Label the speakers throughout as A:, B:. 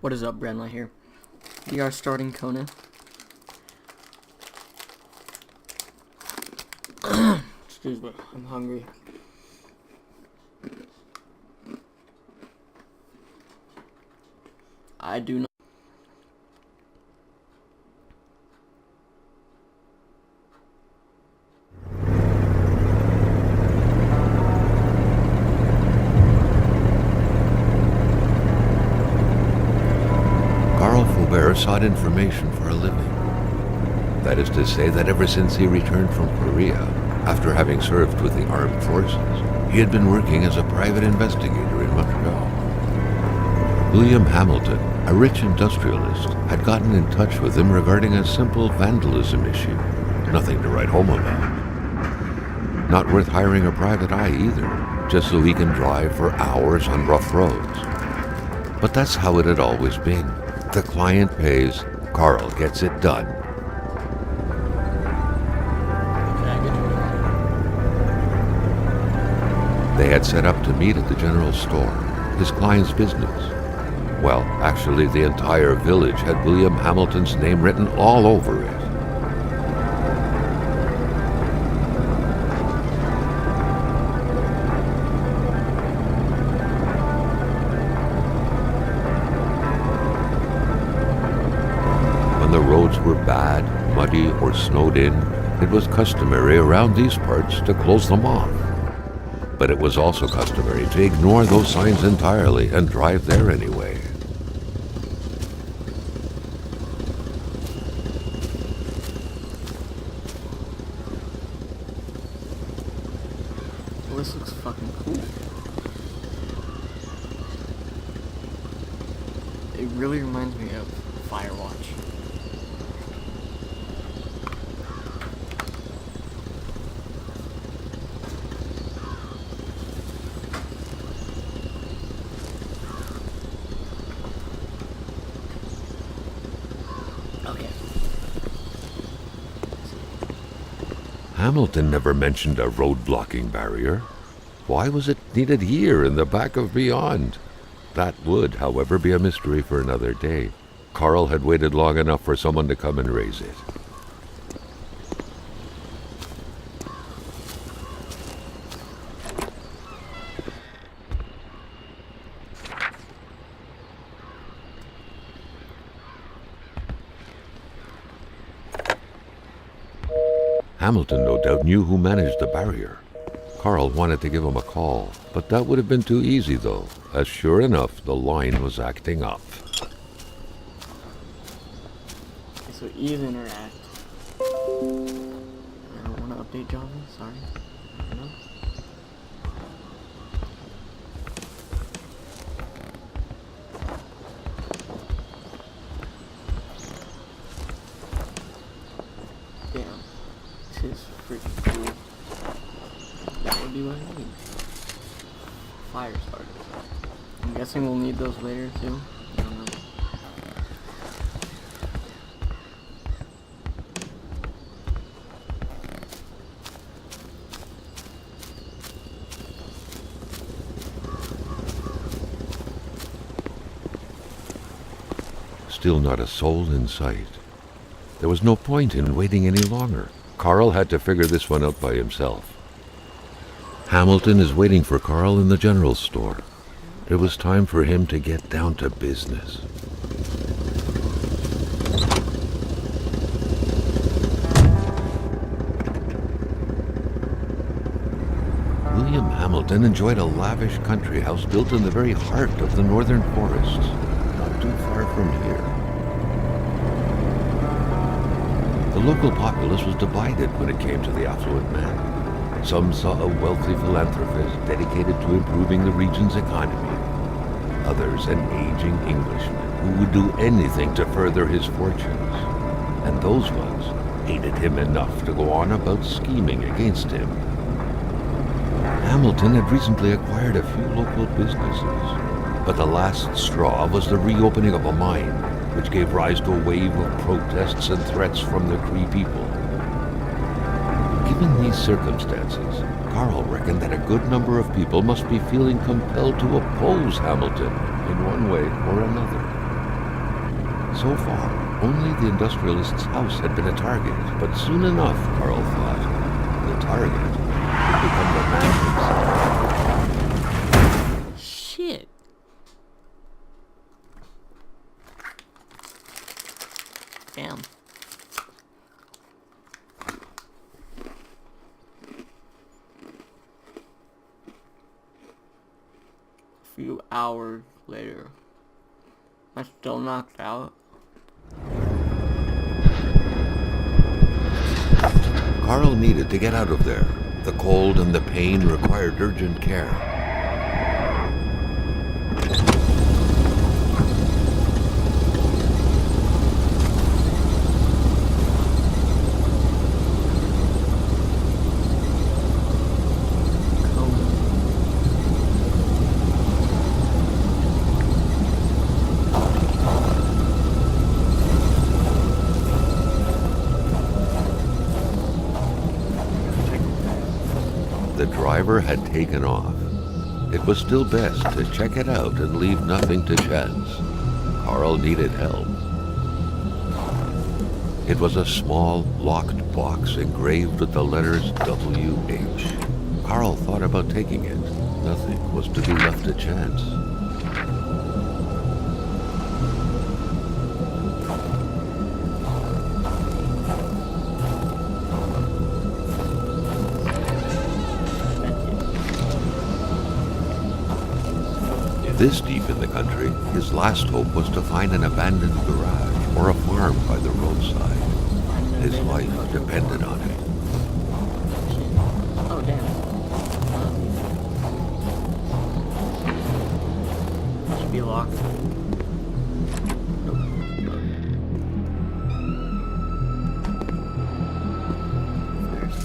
A: What is up, Brenla here. We are starting Kona. Excuse me, I'm hungry. I do not.
B: Sought information for a living. That is to say that ever since he returned from Korea, after having served with the armed forces, he had been working as a private investigator in Montreal. William Hamilton, a rich industrialist, had gotten in touch with him regarding a simple vandalism issue. Nothing to write home about. Not worth hiring a private eye either, just so he can drive for hours on rough roads. But that's how it had always been. The client pays, Carl gets it done. They had set up to meet at the general store, his client's business. Well, actually, the entire village had William Hamilton's name written all over it. When the roads were bad, muddy, or snowed in, it was customary around these parts to close them off. But it was also customary to ignore those signs entirely and drive there anyway.
A: Well, this looks fucking cool. It really reminds me of Firewatch.
B: Hamilton never mentioned a road-blocking barrier. Why was it needed here in the back of Beyond? That would, however, be a mystery for another day. Carl had waited long enough for someone to come and raise it. Hamilton no doubt knew who managed the barrier. Carl wanted to give him a call, but that would have been too easy though, as sure enough the line was acting up.
A: Okay, so E is interact. I don't want to update Java, sorry. I don't know. Damn. This is freaking cool. What do I need? Fire starters. I'm guessing we'll need those later too. I don't know.
B: Still not a soul in sight. There was no point in waiting any longer. Carl had to figure this one out by himself. Hamilton is waiting for Carl in the general store. It was time for him to get down to business. William Hamilton enjoyed a lavish country house built in the very heart of the northern forests, not too far from here. The local populace was divided when it came to the affluent man. Some saw a wealthy philanthropist dedicated to improving the region's economy. Others an aging Englishman who would do anything to further his fortunes. And those ones hated him enough to go on about scheming against him. Hamilton had recently acquired a few local businesses, but the last straw was the reopening of a mine, which gave rise to a wave of protests and threats from the Cree people. Given these circumstances, Carl reckoned that a good number of people must be feeling compelled to oppose Hamilton in one way or another. So far, only the industrialist's house had been a target, but soon enough, Carl thought, the target would become the man himself.
A: Shit. Damn. A few hours later, I'm still knocked out.
B: Carl needed to get out of there. The cold and the pain required urgent care. The driver had taken off. It was still best to check it out and leave nothing to chance. Carl needed help. It was a small, locked box engraved with the letters WH. Carl thought about taking it. Nothing was to be left to chance. This deep in the country, his last hope was to find an abandoned garage or a farm by the roadside. His life depended on it.
A: Oh, damn. Should be locked.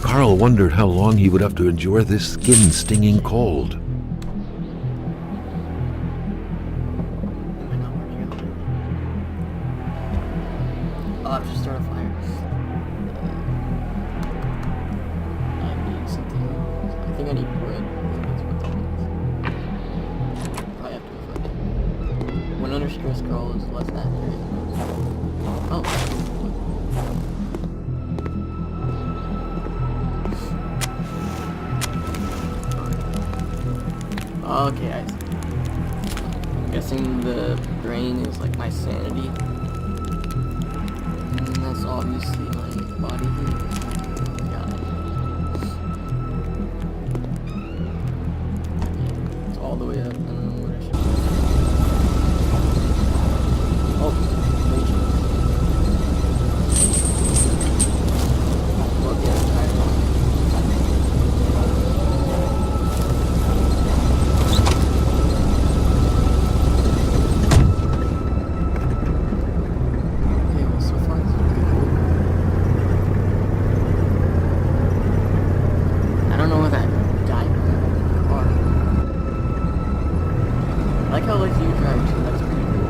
B: Carl wondered how long he would have to endure this skin-stinging cold.
A: I'll have to start a fire. I need something. I think I need bread. That's what that means. Probably have to find it. When under stress, Carl is less accurate. Oh. Okay, I see. I'm guessing the brain is like my sanity. That's obviously my body heat. Got it. It's all the way up. I don't know where I should go. Oh, raging. Well, yeah, I'm tired. Okay, well, so far it's pretty cool. I don't know what that guy car. I like how like you drive too. That's pretty cool.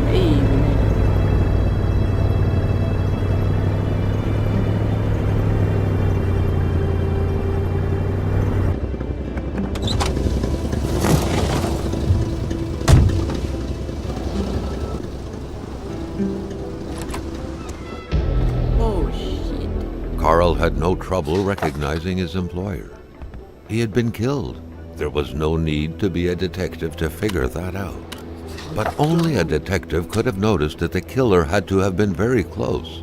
A: Hey, we made it. Oh shit.
B: Carl had no trouble recognizing his employer. He had been killed. There was no need to be a detective to figure that out. But only a detective could have noticed that the killer had to have been very close,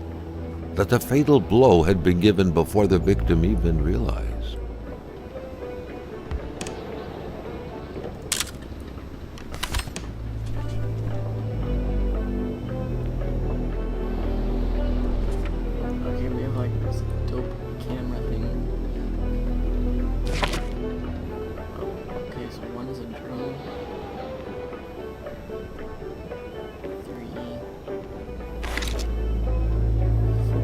B: that the fatal blow had been given before the victim even realized.
A: Okay, we have like this dope camera thing. Oh, okay, so one is a drone. 3, 4.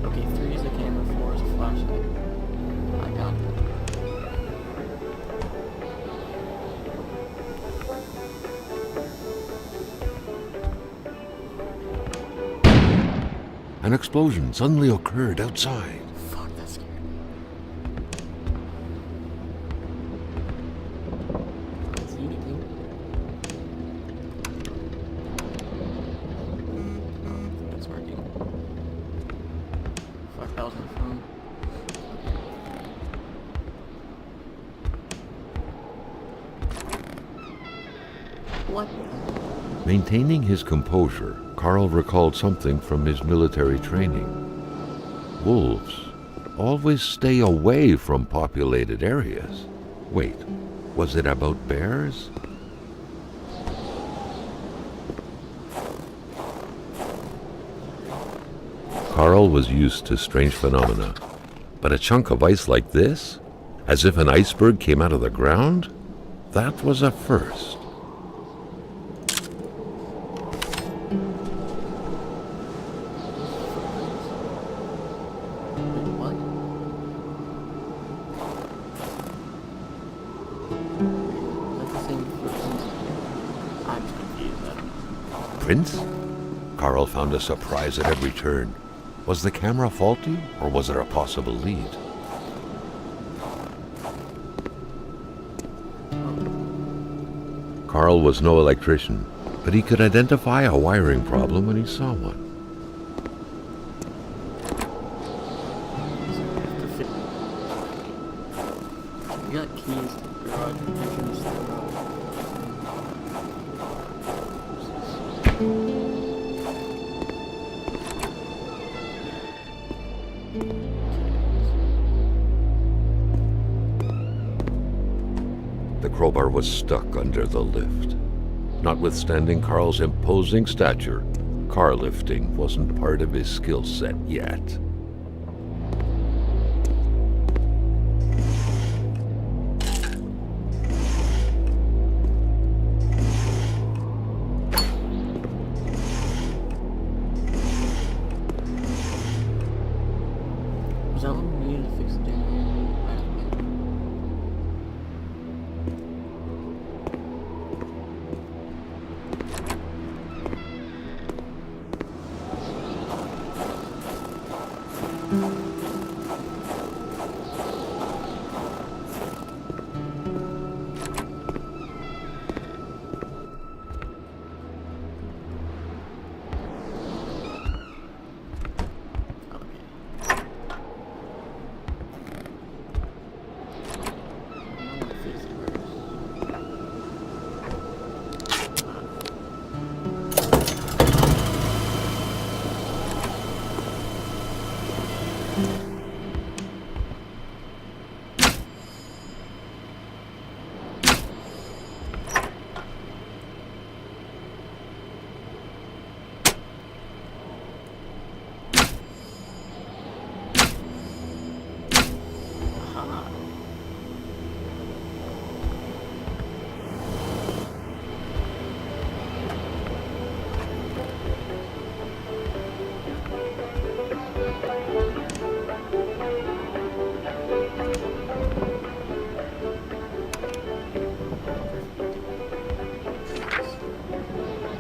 A: Okay, 3 is a camera, 4 is a flashlight. I got it.
B: An explosion suddenly occurred outside.
A: Fuck, that scared me. Is he anything? What?
B: Maintaining his composure, Carl recalled something from his military training. Wolves always stay away from populated areas. Wait, was it about bears? Carl was used to strange phenomena, but a chunk of ice like this, as if an iceberg came out of the ground, that was a first.
A: What? Is that the same footprints? I'm confused. I don't know.
B: Prince? Carl found a surprise at every turn. Was the camera faulty, or was there a possible lead? Carl was no electrician, but he could identify a wiring problem when he saw one.
A: You got keys to the garage. You can just
B: The crowbar was stuck under the lift. Notwithstanding Carl's imposing stature, car lifting wasn't part of his skill set yet.
A: Was that one we needed to fix the generator?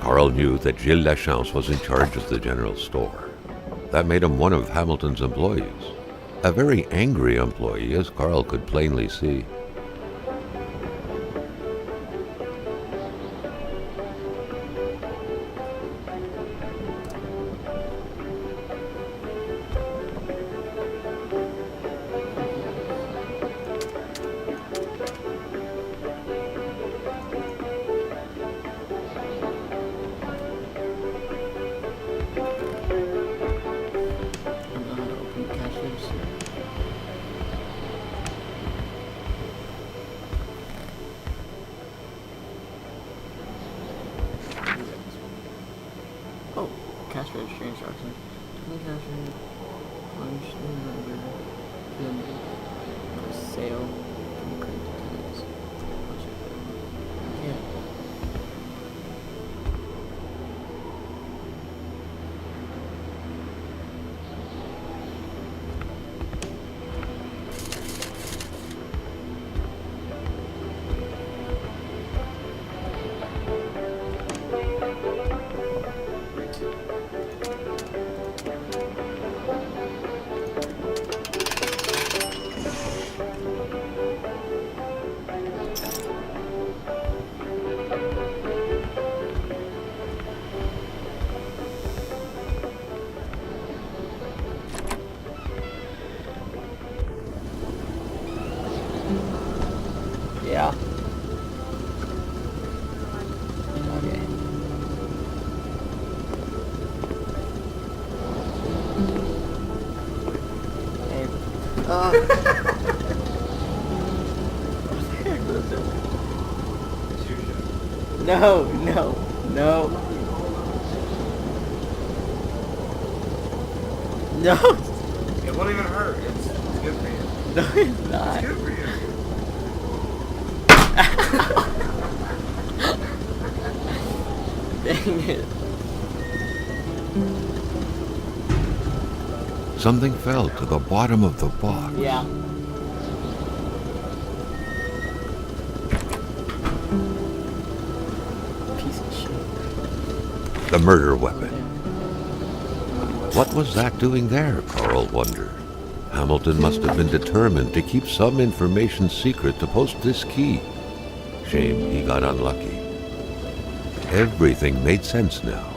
B: Carl knew that Gilles Lachance was in charge of the general store. That made him one of Hamilton's employees. A very angry employee, as Carl could plainly see.
A: Oh, cash register instructions. Turn the cash register. Punch the number. Then sale. From credit to tenants. Punch it. Yeah. Yeah. No, no, no. No.
C: It won't even hurt. It's good for you.
A: No, it's not.
C: It's good for you.
A: Dang it.
B: Something fell to the bottom of the box.
A: Yeah. Piece of shit.
B: The murder
A: Oh,
B: weapon.
A: damn.
B: What was that doing there, Carl wondered. Hamilton must have been determined to keep some information secret to post this key. Shame he got unlucky. Everything made sense now.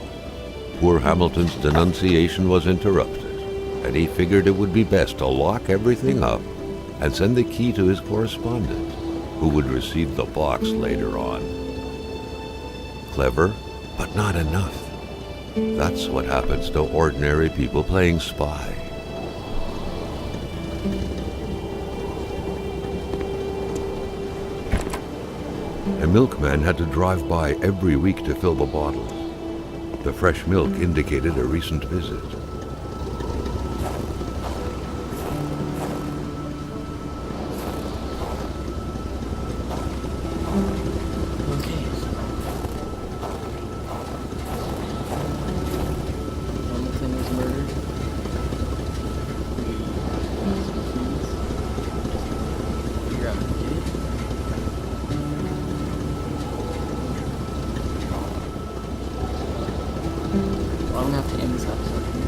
B: Poor Hamilton's denunciation was interrupted, and he figured it would be best to lock everything up and send the key to his correspondent, who would receive the box later on. Clever, but not enough. That's what happens to ordinary people playing spy. A milkman had to drive by every week to fill the bottles. The fresh milk indicated a recent visit.
A: Okay. Hamilton was murdered. Figure out who did it. Well, I'm gonna have to end this episode.